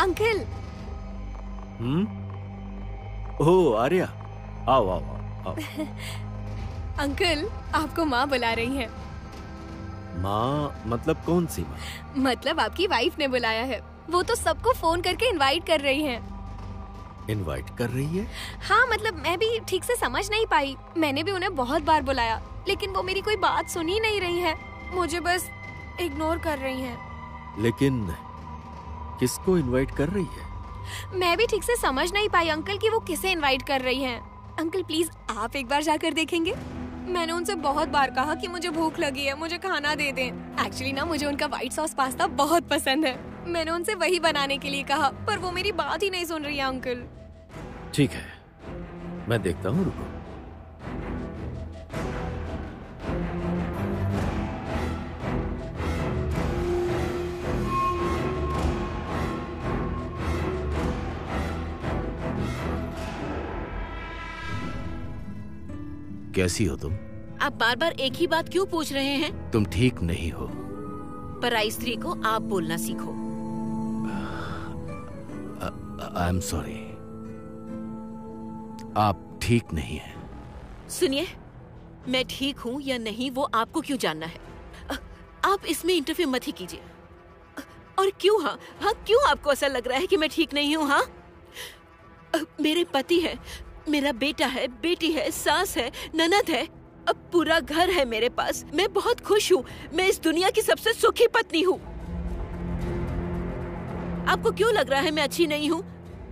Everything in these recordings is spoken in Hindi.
अंकल। ओह आर्या, आओ आओ आओ, आओ। अंकल, आपको माँ बुला रही हैं। माँ मतलब कौन सी माँ? मतलब आपकी वाइफ ने बुलाया है। वो तो सबको फोन करके इनवाइट कर रही हैं। इनवाइट कर रही है? हाँ, मतलब मैं भी ठीक से समझ नहीं पाई। मैंने भी उन्हें बहुत बार बुलाया, लेकिन वो मेरी कोई बात सुन ही नहीं रही है। मुझे बस इग्नोर कर रही हैं। लेकिन किसको इनवाइट कर रही है? मैं भी ठीक से समझ नहीं पाई अंकल कि वो किसे इनवाइट कर रही हैं। अंकल प्लीज आप एक बार जाकर देखेंगे। मैंने उनसे बहुत बार कहा कि मुझे भूख लगी है, मुझे खाना दे दें। एक्चुअली ना मुझे उनका व्हाइट सॉस पास्ता बहुत पसंद है। मैंने उनसे वही बनाने के लिए कहा, पर वो मेरी बात ही नहीं सुन रही है अंकल। ठीक है, मैं देखता हूँ, रुको। कैसी हो तुम? आप बार बार एक ही बात क्यों पूछ रहे हैं? तुम ठीक नहीं हो। पराई स्त्री को आप बोलना सीखो। I am sorry. आप ठीक नहीं हैं। सुनिए, मैं ठीक हूँ या नहीं वो आपको क्यों जानना है? आप इसमें इंटरफेयर मत ही कीजिए। और क्यों? हाँ क्यों आपको ऐसा लग रहा है कि मैं ठीक नहीं हूँ? हाँ, मेरे पति है, मेरा बेटा है, बेटी है, सास है, ननद है, अब पूरा घर है मेरे पास। मैं बहुत खुश हूँ। मैं इस दुनिया की सबसे सुखी पत्नी हूँ। आपको क्यों लग रहा है मैं अच्छी नहीं हूँ?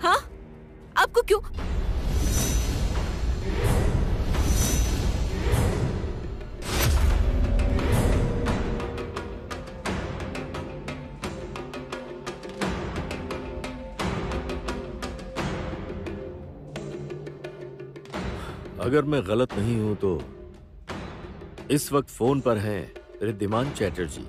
हाँ, आपको क्यों? अगर मैं गलत नहीं हूं तो इस वक्त फोन पर हैं रिद्धिमान चैटर्जी।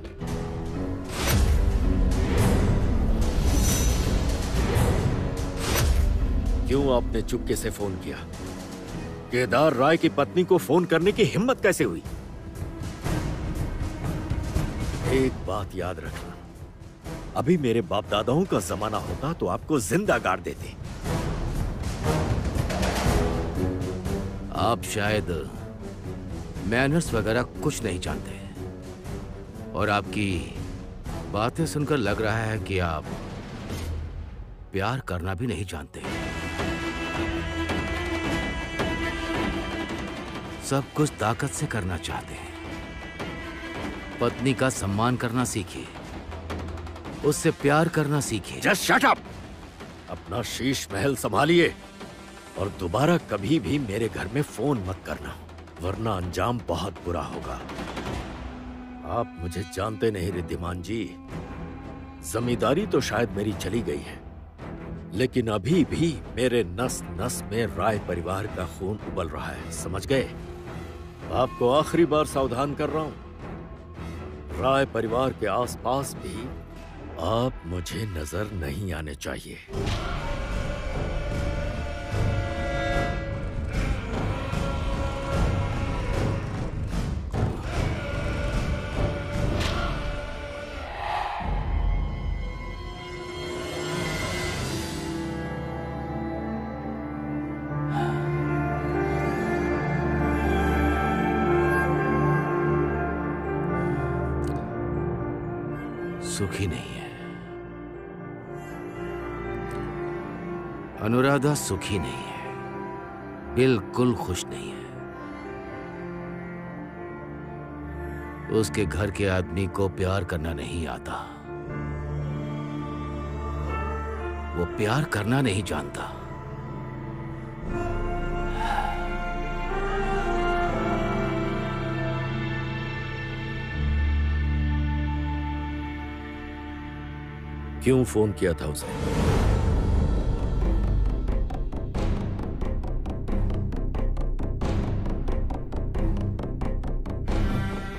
क्यों आपने चुपके से फोन किया? केदार राय की पत्नी को फोन करने की हिम्मत कैसे हुई? एक बात याद रखना, अभी मेरे बाप दादाओं का जमाना होता तो आपको जिंदा गाड़ देते। आप शायद मैनर्स वगैरह कुछ नहीं जानते और आपकी बातें सुनकर लग रहा है कि आप प्यार करना भी नहीं जानते। सब कुछ ताकत से करना चाहते हैं। पत्नी का सम्मान करना सीखिए, उससे प्यार करना सीखिए। Just shut up! अपना शीश महल संभालिए और दोबारा कभी भी मेरे घर में फोन मत करना, वरना अंजाम बहुत बुरा होगा। आप मुझे जानते नहीं रिद्धिमान जी। जमींदारी तो शायद मेरी चली गई है, लेकिन अभी भी मेरे नस नस में राय परिवार का खून उबल रहा है, समझ गए? आपको आखिरी बार सावधान कर रहा हूं, राय परिवार के आसपास भी आप मुझे नजर नहीं आने चाहिए। सुखी नहीं है, अनुराधा सुखी नहीं है, बिल्कुल खुश नहीं है। उसके घर के आदमी को प्यार करना नहीं आता, वो प्यार करना नहीं जानता। क्यों फोन किया था उसे?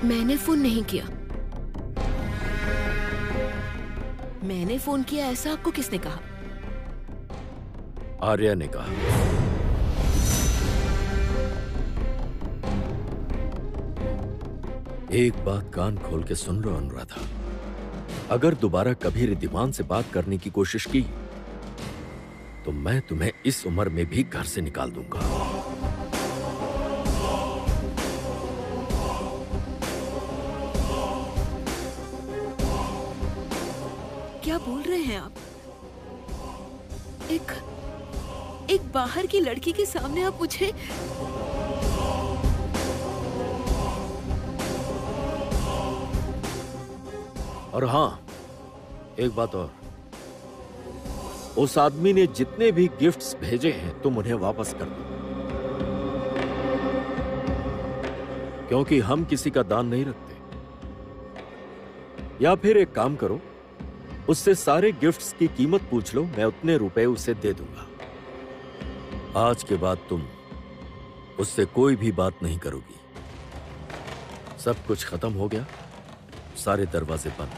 मैंने फोन नहीं किया। मैंने फोन किया ऐसा आपको किसने कहा? आर्या ने कहा। एक बात कान खोल के सुन लो अनुराधा, अगर दोबारा कभी रिद्धिमान से बात करने की कोशिश की तो मैं तुम्हें इस उम्र में भी घर से निकाल दूंगा। क्या बोल रहे हैं आप? एक बाहर की लड़की के सामने आप मुझे... और हाँ, एक बात और, उस आदमी ने जितने भी गिफ्ट्स भेजे हैं तुम उन्हें वापस कर दो, क्योंकि हम किसी का दान नहीं रखते। या फिर एक काम करो, उससे सारे गिफ्ट्स की कीमत पूछ लो, मैं उतने रुपए उसे दे दूंगा। आज के बाद तुम उससे कोई भी बात नहीं करोगी। सब कुछ खत्म हो गया, सारे दरवाजे बंद।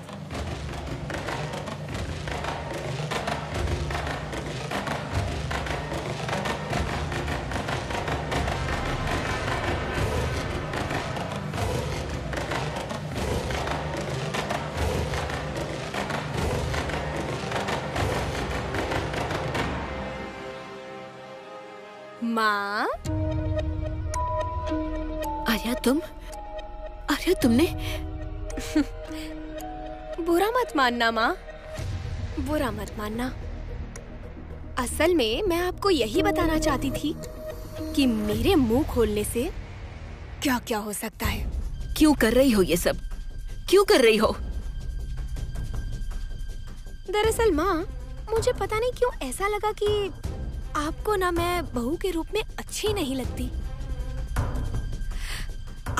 माँ, आर्या तुमने... बुरा मत मानना माँ, बुरा मत मानना। असल में मैं आपको यही बताना चाहती थी कि मेरे मुंह खोलने से क्या क्या हो सकता है। क्यों कर रही हो ये सब? क्यों कर रही हो? दरअसल माँ, मुझे पता नहीं क्यों ऐसा लगा कि आपको ना मैं बहू के रूप में अच्छी नहीं लगती।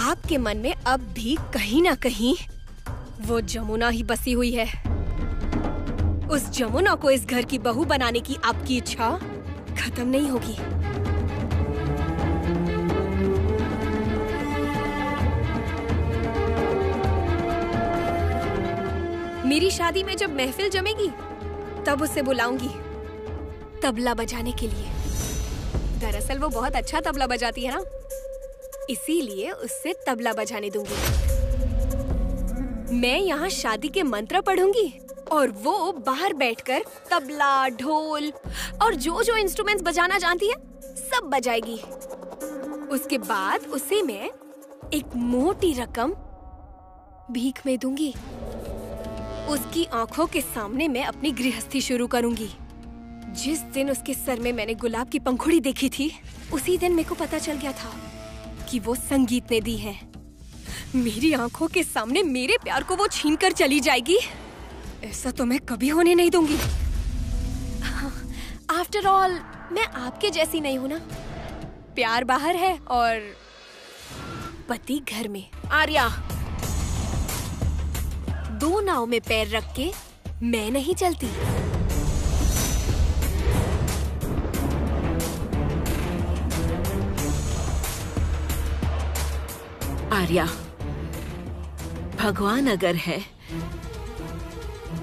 आपके मन में अब भी कहीं ना कहीं वो जमुना ही बसी हुई है। उस जमुना को इस घर की बहू बनाने की आपकी इच्छा खत्म नहीं होगी। मेरी शादी में जब महफिल जमेगी तब उसे बुलाऊंगी तबला बजाने के लिए। दरअसल वो बहुत अच्छा तबला बजाती है ना, इसीलिए उससे तबला बजाने दूंगी। मैं यहाँ शादी के मंत्र पढ़ूंगी और वो बाहर बैठकर तबला, ढोल और जो इंस्ट्रूमेंट्स बजाना जानती है सब बजाएगी। उसके बाद उसे मैं एक मोटी रकम भीख में दूंगी। उसकी आंखों के सामने मैं अपनी गृहस्थी शुरू करूंगी। जिस दिन उसके सर में मैंने गुलाब की पंखुड़ी देखी थी, उसी दिन मेरे को पता चल गया था कि वो संगीत ने दी है। मेरी आंखों के सामने मेरे प्यार को वो छीन कर चली जाएगी। ऐसा तो मैं कभी होने नहीं दूंगी। आफ्टर ऑल मैं आपके जैसी नहीं हूँ ना। प्यार बाहर है और पति घर में। आर्या, दो नाव में पैर रख के मैं नहीं चलती। आर्या, भगवान अगर है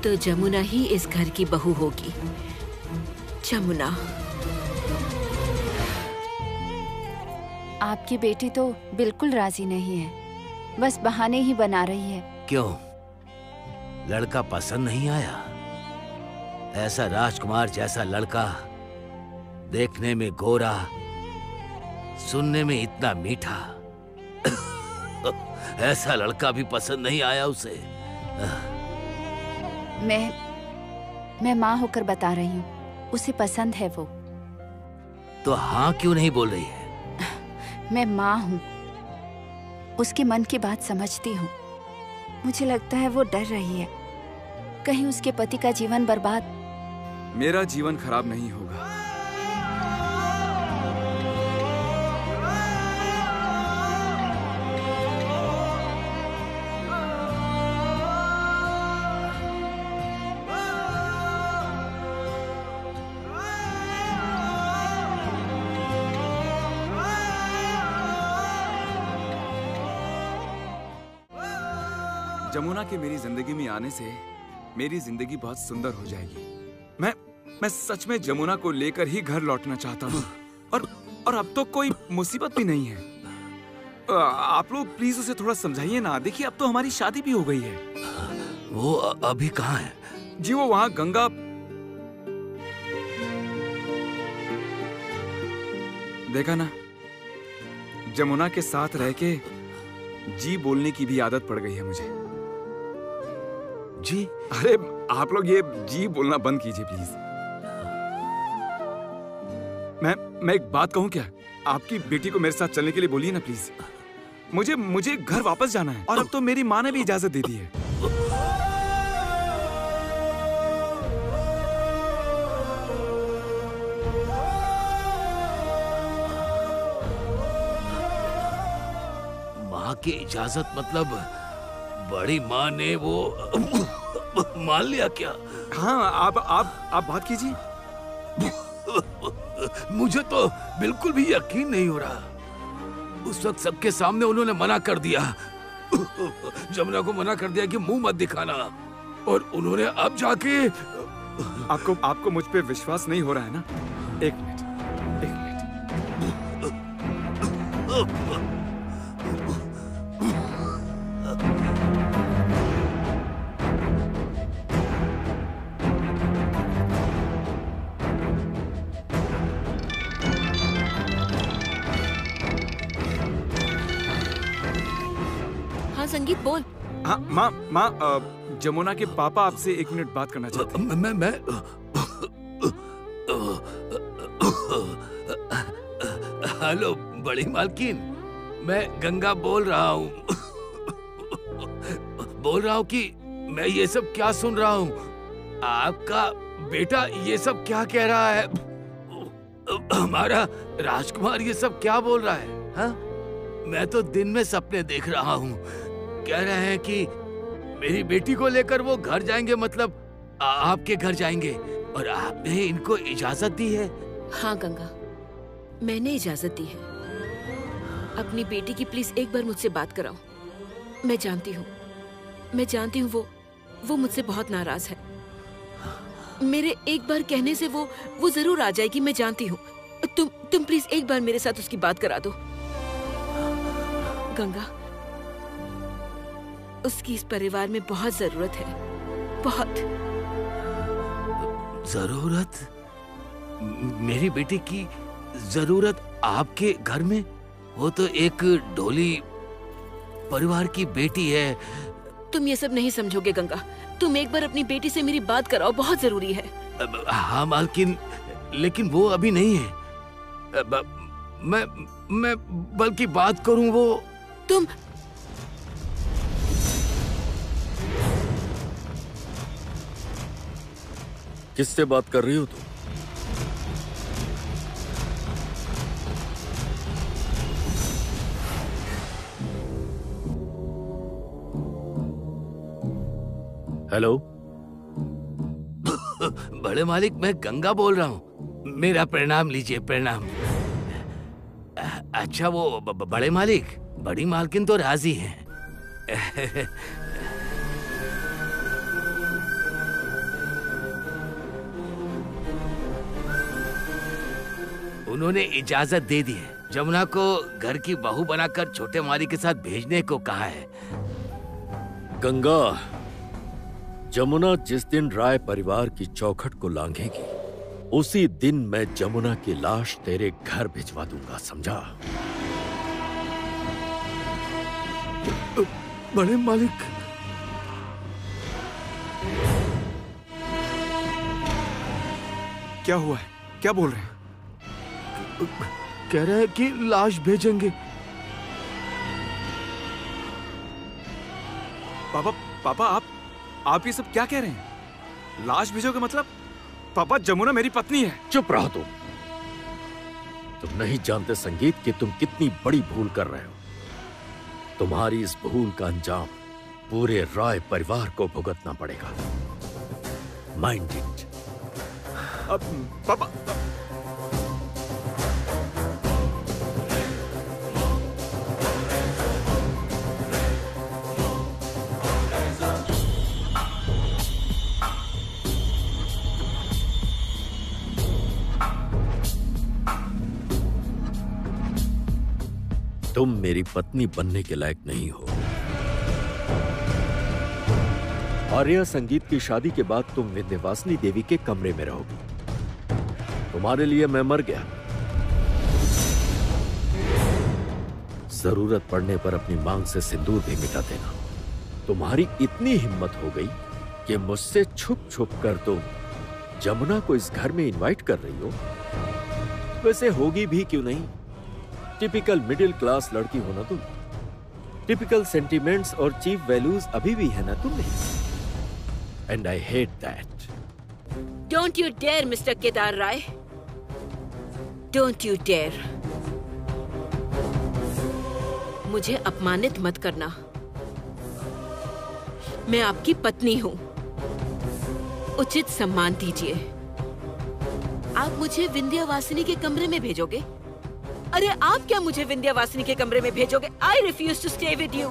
तो जमुना ही इस घर की बहू होगी। जमुना। आपकी बेटी तो बिल्कुल राजी नहीं है, बस बहाने ही बना रही है। क्यों? लड़का पसंद नहीं आया? ऐसा राजकुमार जैसा लड़का, देखने में गोरा, सुनने में इतना मीठा, ऐसा लड़का भी पसंद नहीं आया उसे? मैं माँ होकर बता रही हूँ, उसे पसंद है वो। तो हाँ क्यों नहीं बोल रही है? मैं माँ हूँ, उसके मन की बात समझती हूँ। मुझे लगता है वो डर रही है, कहीं उसके पति का जीवन बर्बाद। मेरा जीवन खराब नहीं होगा। जमुना के मेरी जिंदगी में आने से मेरी जिंदगी बहुत सुंदर हो जाएगी। मैं सच में जमुना को लेकर ही घर लौटना चाहता हूँ। और अब तो कोई मुसीबत भी नहीं है। आप लोग प्लीज उसे थोड़ा समझाइए ना। देखिए अब तो हमारी शादी भी हो गई है। वो अभी कहाँ है? जी वो वहाँ गंगा देखा ना, जमुना के साथ रह के जी बोलने की भी आदत पड़ गई है मुझे। जी? अरे आप लोग ये जी बोलना बंद कीजिए प्लीज। मैं एक बात कहूं क्या? आपकी बेटी को मेरे साथ चलने के लिए बोलिए ना प्लीज। मुझे घर वापस जाना है और अब तो मेरी माँ ने भी इजाजत दे दी है। माँ की इजाजत मतलब बड़ी माँ ने वो मान लिया क्या? हाँ, आप बात कीजिए। मुझे तो बिल्कुल भी यकीन नहीं हो रहा। उस वक्त सबके सामने उन्होंने मना कर दिया, जमुना को मना कर दिया कि मुंह मत दिखाना, और उन्होंने अब जाके आपको मुझ पे विश्वास नहीं हो रहा है ना? एक मिनट। हाँ संगीत बोल। हाँ माँ, जमुना के पापा आपसे 1 मिनट बात करना चाहते हैं। मैं हेलो बड़ी मालकिन, मैं गंगा बोल रहा हूँ। कि मैं ये सब क्या सुन रहा हूँ? आपका बेटा ये सब क्या कह रहा है? हमारा राजकुमार ये सब क्या बोल रहा है? हाँ? मैं तो दिन में सपने देख रहा हूँ। कह रहे हैं कि मेरी बेटी को लेकर वो घर जाएंगे, मतलब आपके घर जाएंगे, और आपने इनको इजाजत दी है? हाँ गंगा, मैंने इजाजत दी है। अपनी बेटी की प्लीज एक बार मुझसे बात कराओ। मैं जानती हूँ वो मुझसे बहुत नाराज है। मेरे एक बार कहने से वो जरूर आ जाएगी, मैं जानती हूँ। तुम प्लीज एक बार मेरे साथ उसकी बात करा दो। गंगा, उसकी इस परिवार में बहुत जरूरत है, बहुत जरूरत। मेरी बेटी की जरूरत आपके घर में? वो तो एक ढोली परिवार की बेटी है। तुम ये सब नहीं समझोगे गंगा। तुम एक बार अपनी बेटी से मेरी बात कराओ, बहुत जरूरी है। हाँ मालकिन, लेकिन वो अभी नहीं है। मैं बल्कि बात करूं वो। तुम किससे बात कर रही हो तुम? हेलो। बड़े मालिक, मैं गंगा बोल रहा हूँ। मेरा प्रणाम लीजिए, प्रणाम। अच्छा वो बड़े मालिक, बड़ी मालकिन तो राजी हैं। उन्होंने इजाजत दे दी है। जमुना को घर की बहू बनाकर छोटे माली के साथ भेजने को कहा है। गंगा, जमुना जिस दिन राय परिवार की चौखट को लांघेगी, उसी दिन मैं जमुना की लाश तेरे घर भिजवा दूंगा, समझा? बड़े मालिक, क्या हुआ है? क्या बोल रहे हैं? कह रहे हैं कि लाश भेजेंगे। पापा आप ये सब क्या कह रहे हैं? लाश भेजोगे मतलब? पापा, जमुना मेरी पत्नी है। चुप रहो तुम नहीं जानते संगीत कि तुम कितनी बड़ी भूल कर रहे हो। तुम्हारी इस भूल का अंजाम पूरे राय परिवार को भुगतना पड़ेगा। Mind it. अब पापा, तुम मेरी पत्नी बनने के लायक नहीं हो। आर्या संगीत की शादी के बाद तुम विंध्यवासिनी देवी के कमरे में रहोगी। तुम्हारे लिए मैं मर गया। जरूरत पड़ने पर अपनी मांग से सिंदूर भी मिटा देना। तुम्हारी इतनी हिम्मत हो गई कि मुझसे छुप छुप कर तुम जमुना को इस घर में इनवाइट कर रही हो। वैसे होगी भी क्यों नहीं, टिपिकल मिडिल क्लास लड़की हो ना तुम। टिपिकल सेंटिमेंट्स और चीप वैल्यूज अभी भी है ना तुम में। And I hate that. Don't you dare mister Kedar Rai, don't you dare. मुझे अपमानित मत करना। मैं आपकी पत्नी हूं, उचित सम्मान दीजिए। आप मुझे विंध्यावासिनी के कमरे में भेजोगे? अरे आप क्या मुझे विंध्यावासिनी के कमरे में भेजोगे? I refuse to stay with you.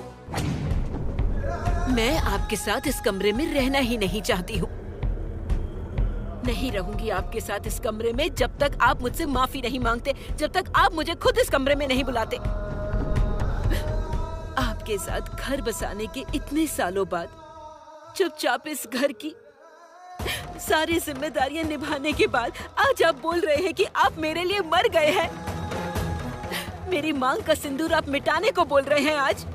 मैं आपके साथ इस कमरे में रहना ही नहीं चाहती हूँ। नहीं रहूंगी आपके साथ इस कमरे में जब तक आप मुझसे माफी नहीं मांगते, जब तक आप मुझे खुद इस कमरे में नहीं बुलाते। आपके साथ घर बसाने के इतने सालों बाद चुपचाप इस घर की सारी जिम्मेदारियां निभाने के बाद आज आप बोल रहे हैं कि आप मेरे लिए मर गए हैं। मेरी मांग का सिंदूर आप मिटाने को बोल रहे हैं आज।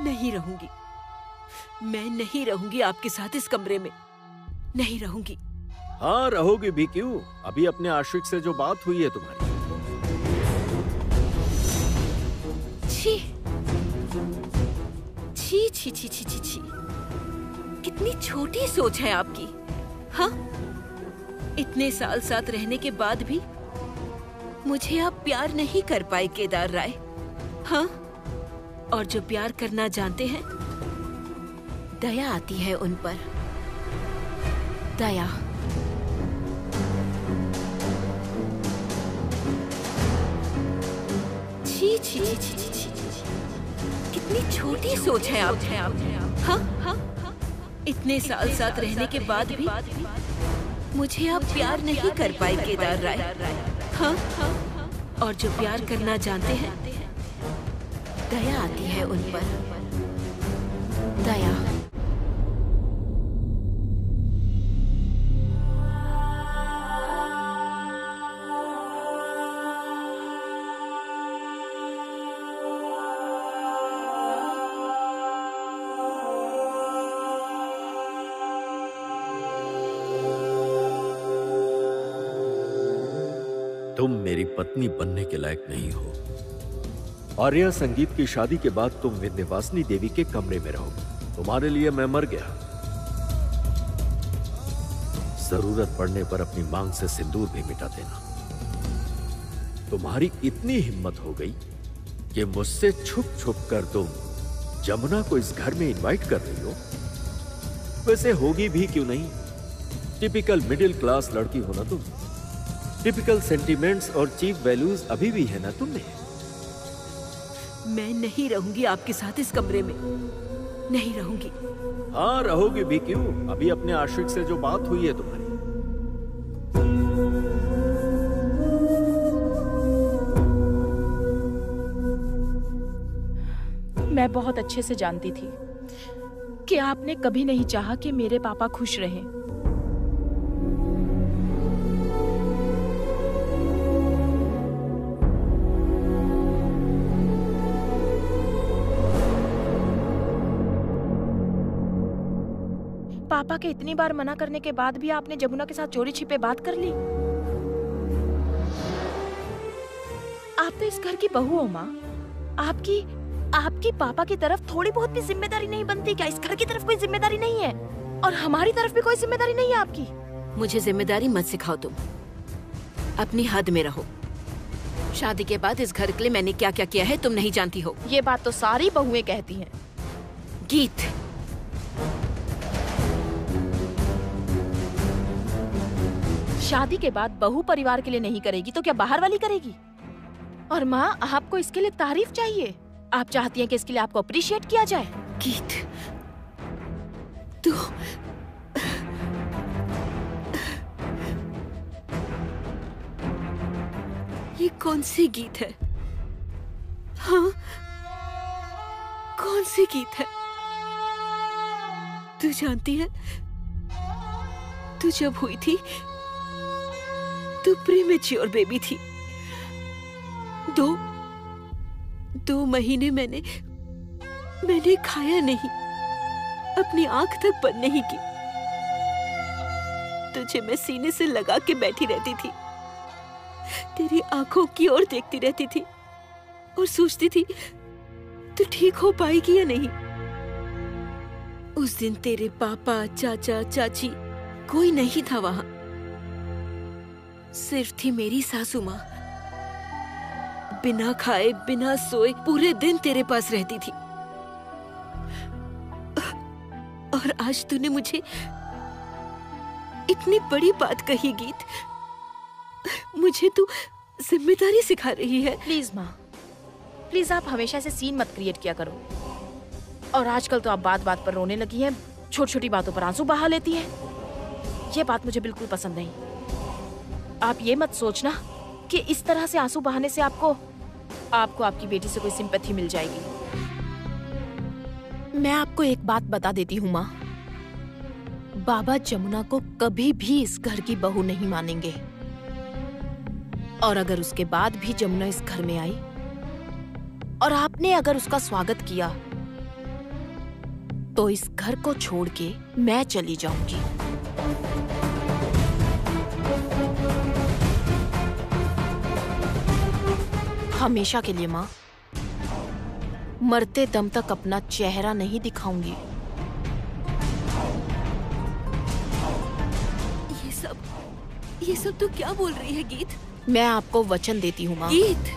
नहीं रहूंगी, मैं नहीं रहूंगी आपके साथ इस कमरे में, नहीं रहूंगी। हाँ रहोगी भी क्यों, अभी अपने आशिक से जो बात हुई है तुम्हारी। छी छी छी छी छी छी छी, कितनी छोटी सोच है आपकी। हाँ, इतने साल साथ रहने के बाद भी मुझे आप प्यार नहीं कर पाए केदार राय। हाँ, और जो प्यार करना जानते हैं, दया आती है उन पर, दया। छी छी छी छी छी छी, कितनी छोटी सोच है आप। हाँ हाँ, इतने साल साथ रहने के बाद भी मुझे आप प्यार नहीं कर पाए केदार राय। हाँ, और जो प्यार करना जानते हैं, दया आती है उन पर, दया। तुम मेरी पत्नी बनने के लायक नहीं हो। आर्या संगीत की शादी के बाद तुम विंध्यवासिनी देवी के कमरे में रहोगे। तुम्हारे लिए मैं मर गया। जरूरत पड़ने पर अपनी मांग से सिंदूर भी मिटा देना। तुम्हारी इतनी हिम्मत हो गई कि मुझसे छुप छुप कर तुम जमुना को इस घर में इनवाइट कर रही हो। वैसे होगी भी क्यों नहीं, टिपिकल मिडिल क्लास लड़की हो ना तुम। टिपिकल सेंटिमेंट्स और चीप वैल्यूज अभी भी है ना तुम में। मैं नहीं रहूंगी आपके साथ इस कमरे में, नहीं रहूंगी। हाँ रहोगी भी क्यों, अभी अपने आशिक से जो बात हुई है तुम्हारी। मैं बहुत अच्छे से जानती थी कि आपने कभी नहीं चाहा कि मेरे पापा खुश रहें। पापा के इतनी बार मना करने के बाद भी आपने जमुना के साथ चोरी छिपे बात कर ली। आप तो इस घर की बहू हो माँ। आपकी पापा की तरफ थोड़ी बहुत भी जिम्मेदारी नहीं बनती क्या? इस घर की तरफ कोई जिम्मेदारी नहीं है और हमारी तरफ भी कोई जिम्मेदारी नहीं है आपकी। मुझे जिम्मेदारी मत सिखाओ तुम, अपनी हद में रहो। शादी के बाद इस घर के लिए मैंने क्या क्या किया है तुम नहीं जानती हो। ये बात तो सारी बहुएं कहती हैं। गीत, शादी के बाद बहू परिवार के लिए नहीं करेगी तो क्या बाहर वाली करेगी? और माँ, आपको इसके लिए तारीफ चाहिए। आप चाहती हैं कि इसके लिए आपको अप्रिशिएट किया जाए। गीत, तू ये कौन सी गीत है? हाँ, कौन सी गीत है? तू जानती है, तू जब हुई थी तू प्रीमेच्योर बेबी थी। दो महीने मैंने खाया नहीं, अपनी आंख तक बंद नहीं की। तुझे मैं सीने से लगा के बैठी रहती थी, तेरी आंखों की ओर देखती रहती थी और सोचती थी तू ठीक हो पाएगी या नहीं। उस दिन तेरे पापा, चाचा, चाची कोई नहीं था वहां, सिर्फ थी मेरी सासू माँ। बिना खाए बिना सोए पूरे दिन तेरे पास रहती थी। और आज तूने मुझे इतनी बड़ी बात कही गीत, मुझे तू जिम्मेदारी सिखा रही है। प्लीज माँ, प्लीज आप हमेशा ऐसे सीन मत क्रिएट किया करो। और आजकल तो आप बात बात पर रोने लगी हैं, छोटी छोटी बातों पर आंसू बहा लेती हैं। ये बात मुझे बिल्कुल पसंद नहीं। आप ये मत सोचना कि इस तरह से आंसू बहाने से आपको आपकी बेटी से कोई सिंपैथी मिल जाएगी। मैं आपको एक बात बता देती हूँ माँ, बाबा जमुना को कभी भी इस घर की बहू नहीं मानेंगे। और अगर उसके बाद भी जमुना इस घर में आई और आपने अगर उसका स्वागत किया तो इस घर को छोड़ के मैं चली जाऊंगी। हमेशा के लिए माँ, मरते दम तक अपना चेहरा नहीं दिखाऊंगी। ये सब तो क्या बोल रही है गीत? मैं आपको वचन देती हूँ माँ, गीत,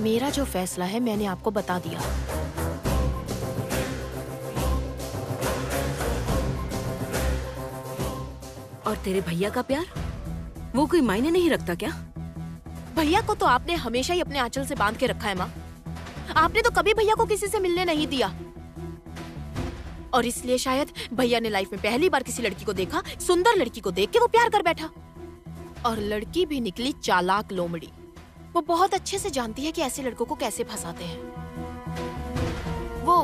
मेरा जो फैसला है मैंने आपको बता दिया। और तेरे भैया का प्यार, वो कोई मायने नहीं रखता क्या? भैया को तो आपने हमेशा ही अपने आंचल से बांध के रखा है माँ। आपने तो कभी भैया को किसी से मिलने नहीं दिया। और इसलिए शायद भैया ने लाइफ में पहली बार किसी लड़की को देखा, सुंदर लड़की को देख के वो प्यार कर बैठा। और लड़की भी निकली चालाक लोमड़ी। वो बहुत अच्छे से जानती है कि ऐसे लड़कों को कैसे फंसाते हैं। वो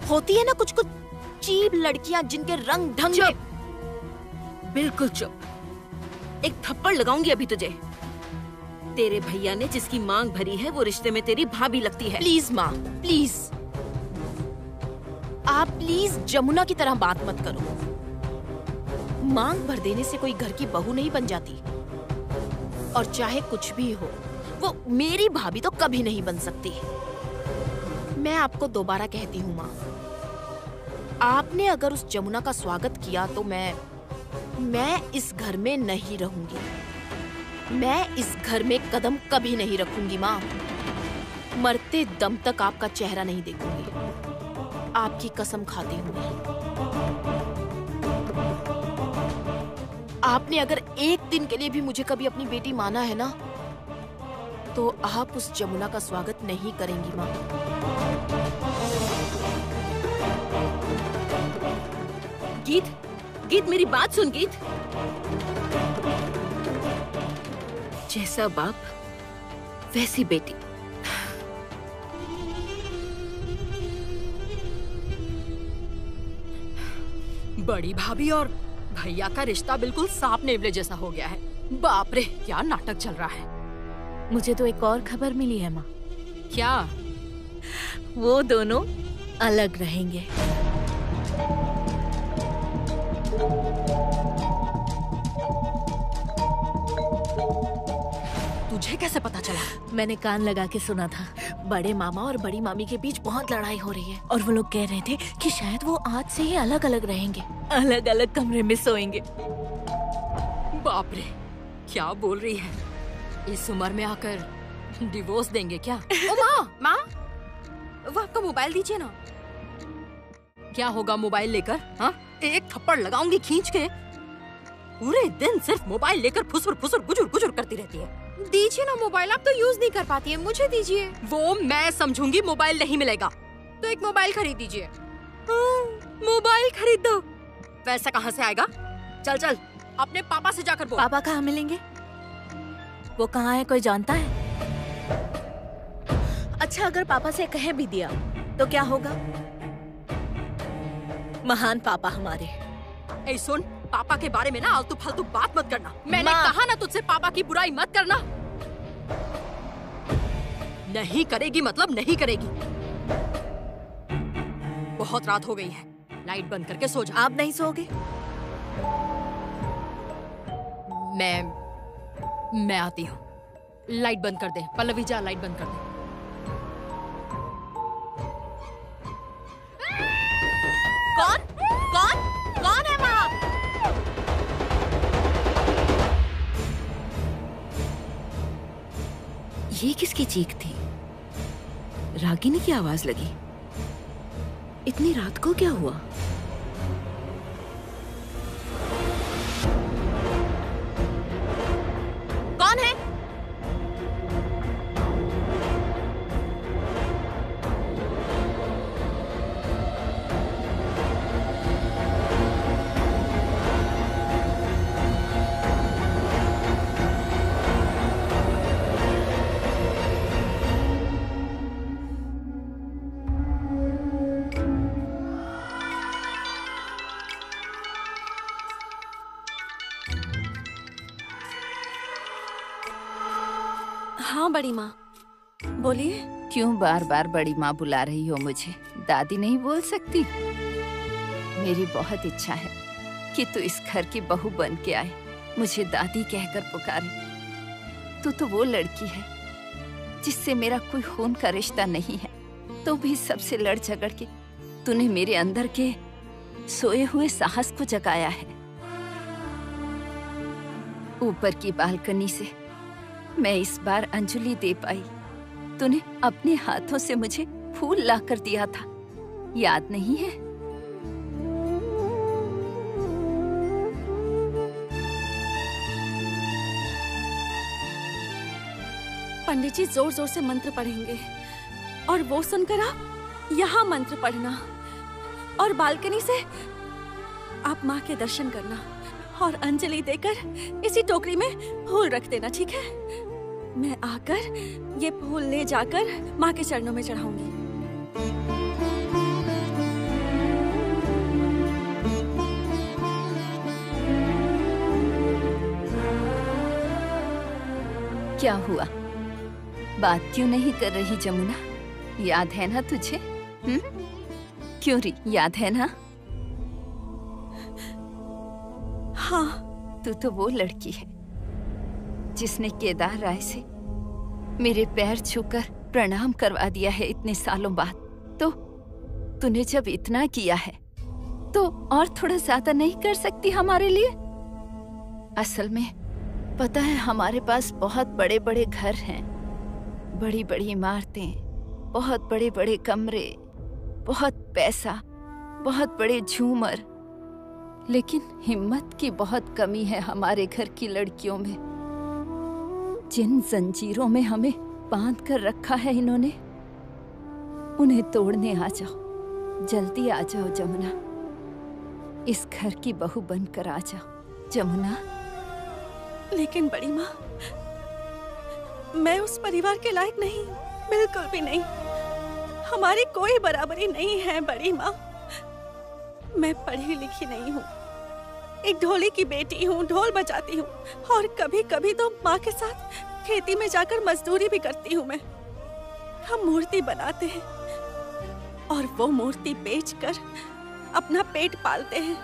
होती है ना कुछ कुछ चीप लड़कियां जिनके रंग ढंग। बिल्कुल चुप। एक थप्पड़ लगाऊंगी अभी तुझे। तेरे भैया ने जिसकी मांग भरी है वो रिश्ते में तेरी भाभी लगती है। प्लीज माँ, प्लीज आप प्लीज जमुना की तरह बात मत करो। मांग भर देने से कोई घर की बहू नहीं बन जाती। और चाहे कुछ भी हो, वो मेरी भाभी तो कभी नहीं बन सकती। मैं आपको दोबारा कहती हूँ माँ, आपने अगर उस जमुना का स्वागत किया तो मैं इस घर में नहीं रहूंगी। मैं इस घर में कदम कभी नहीं रखूंगी माँ। मरते दम तक आपका चेहरा नहीं देखूंगी। आपकी कसम खाती हूँ। आपने अगर एक दिन के लिए भी मुझे कभी अपनी बेटी माना है ना, तो आप उस जमुना का स्वागत नहीं करेंगी माँ। गीत मेरी बात सुन गीत। जैसा बाप वैसी बेटी। बड़ी भाभी और भैया का रिश्ता बिल्कुल सांप नेवले जैसा हो गया है। बाप रे, क्या नाटक चल रहा है। मुझे तो एक और खबर मिली है माँ। क्या? वो दोनों अलग रहेंगे। तुझे कैसे पता चला? मैंने कान लगा के सुना था। बड़े मामा और बड़ी मामी के बीच बहुत लड़ाई हो रही है और वो लोग कह रहे थे कि शायद वो आज से ही अलग अलग रहेंगे, अलग अलग कमरे में सोएंगे। बाप रे, क्या बोल रही है? इस उम्र में आकर डिवोर्स देंगे क्या? ओ माँ, वो आपका मोबाइल दीजिए ना। क्या होगा मोबाइल लेकर? हाँ, एक थप्पड़ लगाऊंगी खींच के। पूरे दिन सिर्फ मोबाइल लेकर फुसुर फुसुर गुजुर गुजुर करती रहती है। दीजिए ना मोबाइल, आप तो यूज नहीं कर पाती है, मुझे दीजिए। वो मैं समझूंगी, मोबाइल नहीं मिलेगा। तो एक मोबाइल खरीद दीजिए। मोबाइल खरीद दो? पैसा कहाँ से आएगा? चल चल अपने पापा से जाकर बोल। पापा कहाँ मिलेंगे? वो कहाँ है, कोई जानता है? अच्छा, अगर पापा से कह भी दिया तो क्या होगा? महान पापा हमारे। ए सुन, पापा के बारे में ना आलतू फालतू बात मत करना। मैंने माँ। कहा ना तुझसे पापा की बुराई मत करना। नहीं करेगी मतलब नहीं करेगी। बहुत रात हो गई है, लाइट बंद करके सो जा। आप नहीं सोओगे? मैं आती हूँ। लाइट बंद कर दे पल्लवी, जा लाइट बंद कर दे। कौन कौन कौन है माँ? ये किसकी चीख थी? रागिनी की आवाज लगी। इतनी रात को क्या हुआ? कौन है? हाँ बड़ी माँ, बोलिए। क्यों बार बार बड़ी माँ बुला रही हो मुझे? दादी नहीं बोल सकती? मेरी बहुत इच्छा है कि तू इस घर की बहू बन के आए, मुझे दादी कहकर पुकारे। तू तो वो लड़की है जिससे मेरा कोई खून का रिश्ता नहीं है, तो भी सबसे लड़ झगड़ के तूने मेरे अंदर के सोए हुए साहस को जगाया है। ऊपर की बालकनी से मैं इस बार अंजलि दे पाई। तूने अपने हाथों से मुझे फूल लाकर दिया था, याद नहीं है? पंडित जी जोर जोर से मंत्र पढ़ेंगे और वो सुनकर आप यहाँ मंत्र पढ़ना और बालकनी से आप माँ के दर्शन करना और अंजलि देकर इसी टोकरी में फूल रख देना, ठीक है? मैं आकर ये फूल ले जाकर माँ के चरणों में चढ़ाऊंगी। क्या हुआ? बात क्यों नहीं कर रही जमुना? याद है ना तुझे? क्यों री, याद है ना? हाँ। तू तो वो लड़की है जिसने केदार राय से मेरे पैर छूकर प्रणाम करवा दिया है इतने सालों बाद। तो तूने जब इतना किया है तो और थोड़ा ज्यादा नहीं कर सकती हमारे लिए? असल में पता है, हमारे पास बहुत बड़े बड़े घर हैं, बड़ी बड़ी इमारतें, बहुत बड़े बड़े कमरे, बहुत पैसा, बहुत बड़े झूमर, लेकिन हिम्मत की बहुत कमी है हमारे घर की लड़कियों में। जिन जंजीरों में हमें बांध कर रखा है इन्होंने, उन्हें तोड़ने आ जाओ, जल्दी आ जाओ जमुना, इस घर की बहू बनकर आ जाओ जमुना। लेकिन बड़ी माँ, मैं उस परिवार के लायक नहीं, बिल्कुल भी नहीं। हमारी कोई बराबरी नहीं है बड़ी माँ। मैं पढ़ी लिखी नहीं हूँ, एक ढोली की बेटी हूँ, ढोल बजाती हूँ और कभी कभी तो माँ के साथ खेती में जाकर मजदूरी भी करती हूँ मैं। हम मूर्ति बनाते हैं और वो मूर्ति बेचकर अपना पेट पालते हैं।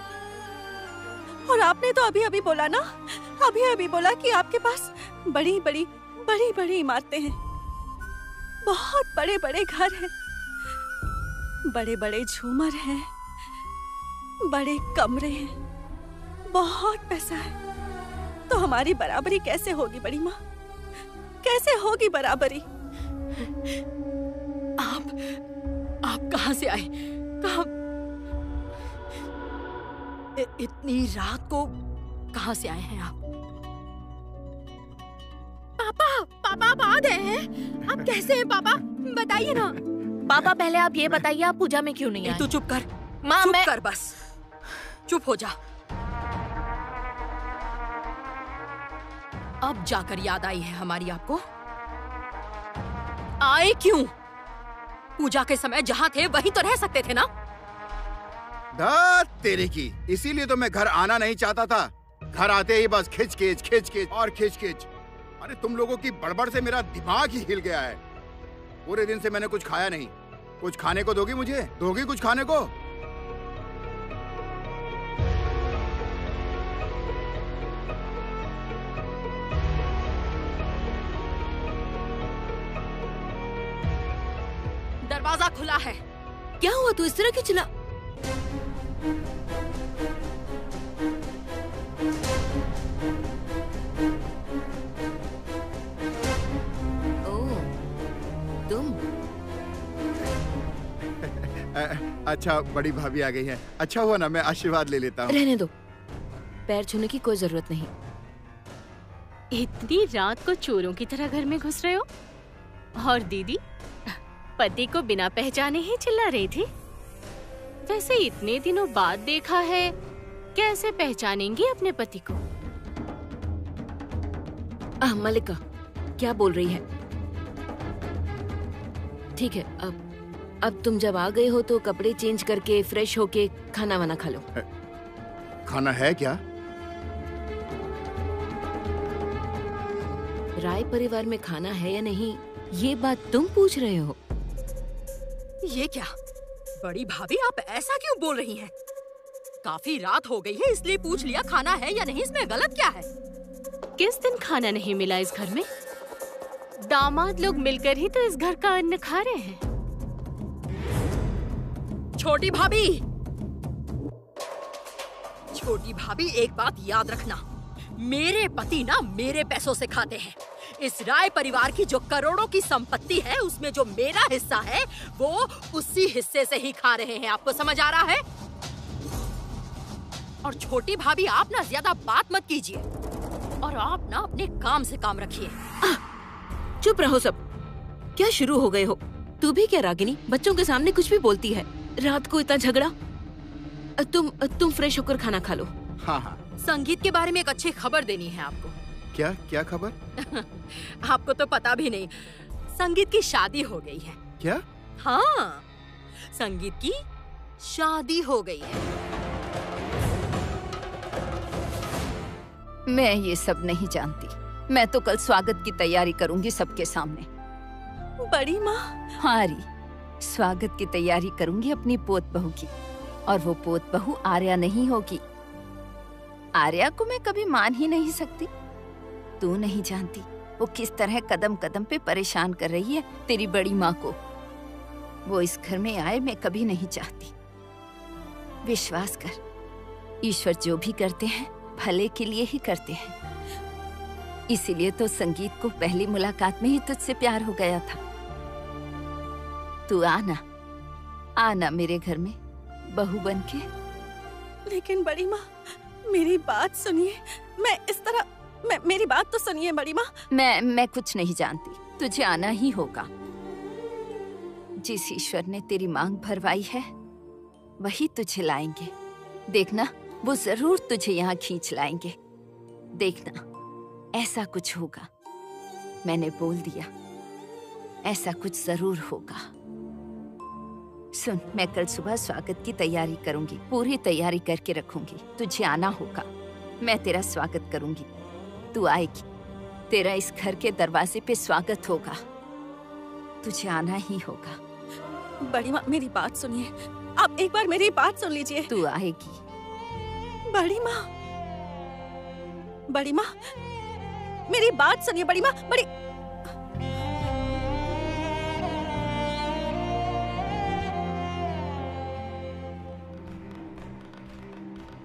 और आपने तो अभी अभी बोला ना, अभी अभी बोला कि आपके पास बड़ी बड़ी इमारतें हैं, बहुत बड़े बड़े घर हैं, बड़े बड़े झूमर हैं, बड़े कमरे हैं, बहुत पैसा है। तो हमारी बराबरी कैसे होगी बड़ी माँ? कैसे होगी बराबरी? आप कहाँ से आए? कहाँ? इतनी रात को कहाँ से आए हैं आप? पापा आप आ गए हैं? आप कैसे हैं पापा? बताइए ना। पापा पहले आप ये बताइए, आप पूजा में क्यों नहीं आए? तू चुप कर माँ, चुप कर, बस चुप हो जा। अब जाकर याद आई है हमारी आपको? आए क्यों? पूजा के समय जहाँ थे वहीं तो रह सकते थे ना? तेरे की, इसीलिए तो मैं घर आना नहीं चाहता था। घर आते ही बस खिच और खिच। अरे तुम लोगों की बड़बड़ से मेरा दिमाग ही हिल गया है। पूरे दिन से मैंने कुछ खाया नहीं। कुछ खाने को दोगी मुझे? दोगी कुछ खाने को? दरवाजा खुला है। क्या हुआ? तू इस तरह क्यों चिल्ला? तुम? अच्छा बड़ी भाभी आ गई है। अच्छा हुआ ना, मैं आशीर्वाद ले लेता हूँ। रहने दो, पैर छूने की कोई जरूरत नहीं। इतनी रात को चोरों की तरह घर में घुस रहे हो? और दीदी पति को बिना पहचाने ही चिल्ला रही थी। वैसे इतने दिनों बाद देखा है, कैसे पहचानेंगी अपने पति को? मलिका क्या बोल रही है? ठीक है, अब तुम जब आ गए हो तो कपड़े चेंज करके फ्रेश होके खाना वाना खा लो। खाना है क्या? राय परिवार में खाना है या नहीं, ये बात तुम पूछ रहे हो? ये क्या बड़ी भाभी, आप ऐसा क्यों बोल रही हैं? काफी रात हो गई है इसलिए पूछ लिया खाना है या नहीं, इसमें गलत क्या है? किस दिन खाना नहीं मिला इस घर में? दामाद लोग मिलकर ही तो इस घर का अन्न खा रहे हैं। छोटी भाभी, छोटी भाभी एक बात याद रखना, मेरे पति ना मेरे पैसों से खाते हैं। इस राय परिवार की जो करोड़ों की संपत्ति है उसमें जो मेरा हिस्सा है वो उसी हिस्से से ही खा रहे हैं। आपको समझ आ रहा है? और छोटी भाभी आप ना ज्यादा बात मत कीजिए और आप ना अपने काम से काम रखिए। चुप रहो सब। क्या शुरू हो गए हो? तू भी क्या रागिनी, बच्चों के सामने कुछ भी बोलती है? रात को इतना झगड़ा। तुम फ्रेश होकर खाना खा लो। हाँ। संगीत के बारे में एक अच्छी खबर देनी है आपको। क्या खबर? आपको तो पता भी नहीं, संगीत की शादी हो गई है। क्या? हाँ, संगीत की शादी हो गई है। मैं ये सब नहीं जानती। मैं तो कल स्वागत की तैयारी करूंगी सबके सामने। बड़ी माँ? हाँ री, स्वागत की तैयारी करूंगी अपनी पोत बहू की। और वो पोत बहू आर्या नहीं होगी। आर्या को मैं कभी मान ही नहीं सकती। तू नहीं जानती वो किस तरह कदम कदम पे परेशान कर रही है तेरी बड़ी माँ को। वो इस घर में आए मैं कभी नहीं चाहती। विश्वास कर, ईश्वर जो भी करते हैं भले के लिए ही करते हैं। इसीलिए तो संगीत को पहली मुलाकात में ही तुझसे प्यार हो गया था। तू आना मेरे घर में बहू बनके। लेकिन बड़ी माँ मेरी बात सुनिए। मैं इस तरह मेरी बात तो सुनिए बड़ी माँ। मैं कुछ नहीं जानती। तुझे आना ही होगा। जिस ईश्वर ने तेरी मांग भरवाई है वही तुझे लाएंगे। देखना, वो जरूर तुझे यहाँ खींच लाएंगे। देखना, ऐसा कुछ होगा। मैंने बोल दिया, ऐसा कुछ जरूर होगा। सुन, मैं कल सुबह स्वागत की तैयारी करूंगी, पूरी तैयारी करके रखूंगी। तुझे आना होगा, मैं तेरा स्वागत करूंगी। तू आएगी, तेरा इस घर के दरवाजे पे स्वागत होगा। तुझे आना ही होगा। बड़ी माँ मेरी बात सुनिए, आप एक बार मेरी बात सुन लीजिए। तू आएगी। बड़ी माँ, बड़ी माँ मेरी बात सुनिए। बड़ी माँ, बड़ी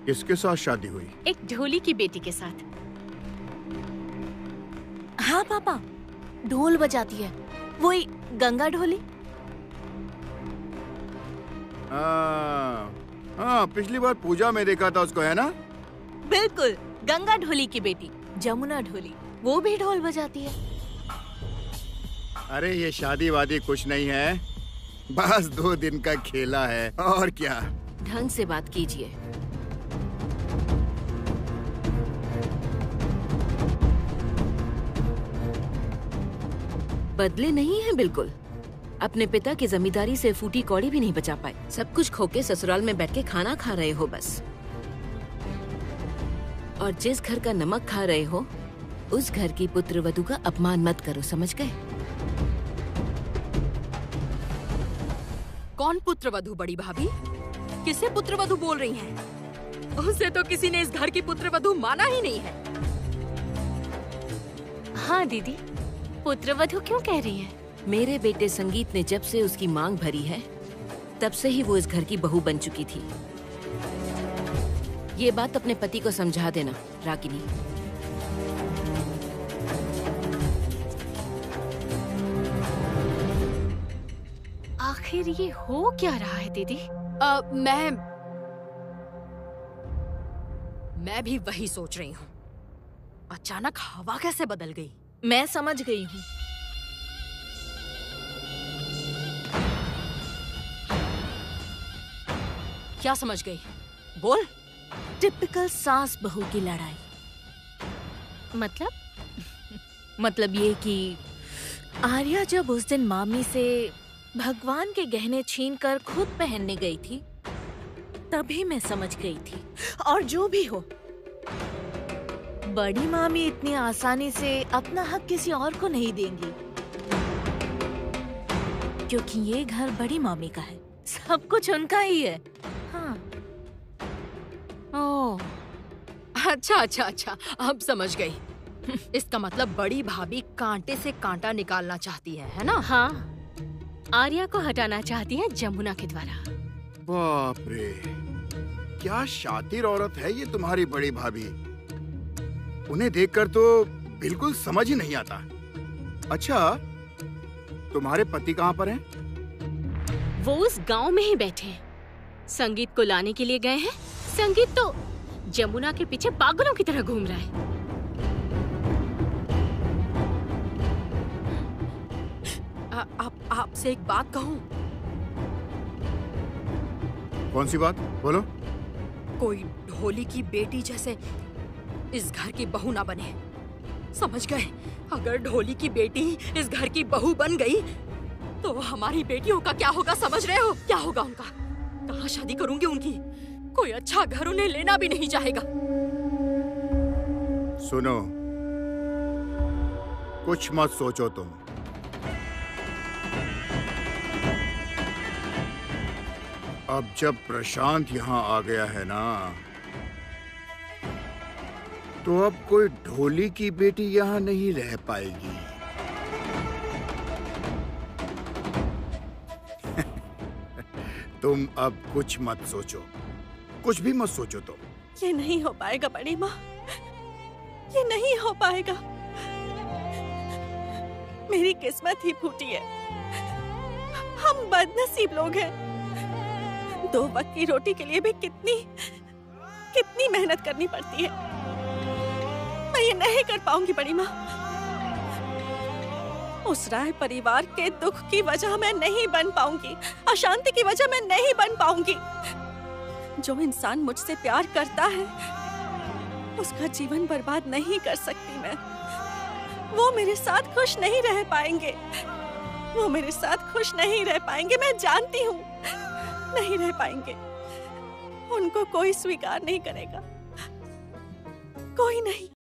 किसके साथ शादी हुई? एक ढोली की बेटी के साथ। हाँ पापा, ढोल बजाती है, वही गंगा ढोली। हाँ, पिछली बार पूजा में देखा था उसको, है ना? बिल्कुल, गंगा ढोली की बेटी जमुना ढोली, वो भी ढोल बजाती है। अरे ये शादी वादी कुछ नहीं है, बस 2 दिन का खेला है, और क्या। ढंग से बात कीजिए। बदले नहीं है बिल्कुल। अपने पिता की जमींदारी से फूटी कौड़ी भी नहीं बचा पाए। सब कुछ खो के ससुराल में बैठ के खाना खा रहे हो बस। और जिस घर का नमक खा रहे हो उस घर की पुत्रवधू का अपमान मत करो, समझ गए? कौन पुत्रवधू बड़ी भाभी? किसे पुत्रवधू बोल रही हैं? उसे तो किसी ने इस घर की पुत्रवधू माना ही नहीं है। हाँ दीदी, पुत्रवधू क्यों कह रही है? मेरे बेटे संगीत ने जब से उसकी मांग भरी है तब से ही वो इस घर की बहू बन चुकी थी। ये बात अपने पति को समझा देना रागिनी। आखिर ये हो क्या रहा है दीदी? मैं भी वही सोच रही हूँ। अचानक हवा कैसे बदल गई? मैं समझ गई हूँ। क्या समझ गई? बोल। टिपिकल सास बहू की लड़ाई। मतलब ये कि आर्या जब उस दिन मामी से भगवान के गहने छीनकर खुद पहनने गई थी तभी मैं समझ गई थी। और जो भी हो, बड़ी मामी इतनी आसानी से अपना हक किसी और को नहीं देंगी, क्योंकि ये घर बड़ी मामी का है, सब कुछ उनका ही है। हाँ। ओह, अच्छा, अब समझ गई। इसका मतलब बड़ी भाभी कांटे से कांटा निकालना चाहती है ना? हाँ, आर्या को हटाना चाहती है जमुना के द्वारा। बाप रे, क्या शातिर औरत है ये तुम्हारी बड़ी भाभी। उन्हें देखकर तो बिल्कुल समझ ही नहीं आता। अच्छा, तुम्हारे पति कहाँ पर हैं? वो उस गांव में ही बैठे हैं। संगीत को लाने के लिए गए हैं। संगीत तो जमुना के पीछे पागलों की तरह घूम रहा है। आपसे एक बात कहूं? कौन सी बात? बोलो। कोई ढोली की बेटी जैसे इस घर की बहू ना बने, समझ गए? अगर ढोली की बेटी इस घर की बहू बन गई तो हमारी बेटियों का क्या होगा, समझ रहे हो? क्या होगा उनका? कहाँ शादी करूंगी उनकी? कोई अच्छा घर उन्हें लेना भी नहीं चाहेगा। सुनो, कुछ मत सोचो तुम। अब जब प्रशांत यहाँ आ गया है ना, तो अब कोई ढोली की बेटी यहाँ नहीं रह पाएगी। तुम अब कुछ मत सोचो, कुछ भी मत सोचो तुम। ये नहीं हो पाएगा बड़ी माँ, ये नहीं हो पाएगा। मेरी किस्मत ही फूटी है। हम बदनसीब लोग हैं। 2 वक्त की रोटी के लिए भी कितनी मेहनत करनी पड़ती है। मैं ये नहीं कर पाऊंगी बड़ी माँ। उस राय परिवार के दुख की वजह मैं नहीं बन पाऊंगी, अशांति की वजह मैं नहीं बन पाऊंगी। जो इंसान मुझसे प्यार करता है उसका जीवन बर्बाद नहीं कर सकती मैं। वो मेरे साथ खुश नहीं रह पाएंगे, वो मेरे साथ खुश नहीं रह पाएंगे। मैं जानती हूँ नहीं रह पाएंगे। उनको कोई स्वीकार नहीं करेगा, कोई नहीं।